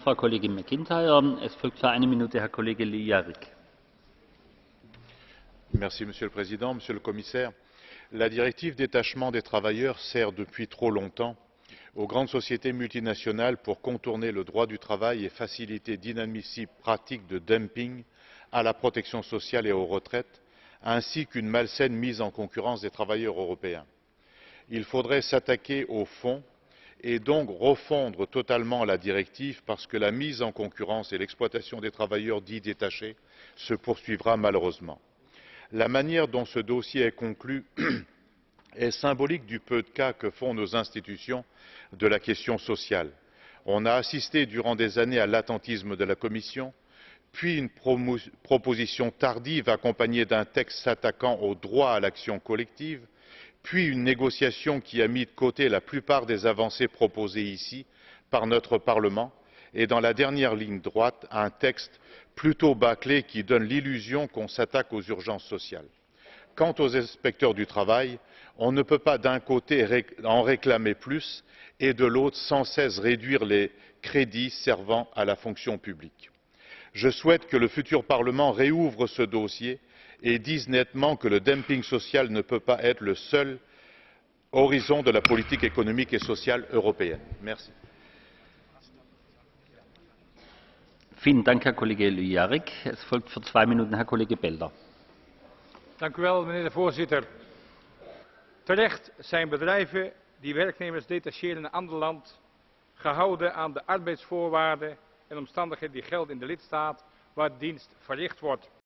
Frau Kollegin McIntyre. Es folgt für eine Minute Herr Kollege Lijarik. Monsieur le Président, Monsieur le Commissaire, la directive détachement des travailleurs sert depuis trop longtemps aux grandes sociétés multinationales pour contourner le droit du travail et faciliter d'inadmissibles pratiques de dumping à la protection sociale et aux retraites, ainsi qu'une malsaine mise en concurrence des travailleurs européens. Il faudrait s'attaquer au fond et donc refondre totalement la directive parce que la mise en concurrence et l'exploitation des travailleurs dits détachés se poursuivra malheureusement. La manière dont ce dossier est conclu est symbolique du peu de cas que font nos institutions de la question sociale. On a assisté durant des années à l'attentisme de la Commission, puis une proposition tardive accompagnée d'un texte s'attaquant au droit à l'action collective, puis une négociation qui a mis de côté la plupart des avancées proposées ici par notre Parlement, et dans la dernière ligne droite, un texte plutôt bâclé qui donne l'illusion qu'on s'attaque aux urgences sociales. Quant aux inspecteurs du travail, on ne peut pas d'un côté en réclamer plus et de l'autre sans cesse réduire les crédits servant à la fonction publique. Je souhaite que le futur Parlement réouvre ce dossier et dise nettement que le dumping social ne peut pas être le seul horizon de la politique économique et sociale européenne. Merci. Vielen Dank, Herr Kollege Lijarik. Es folgt für 2 Minuten Herr Kollege Belder. Meneer de voorzitter. Terecht zijn bedrijven die werknemers detacheren in een ander land gehouden aan de arbeidsvoorwaarden en omstandigheden die gelden in de lidstaat waar de dienst verricht wordt.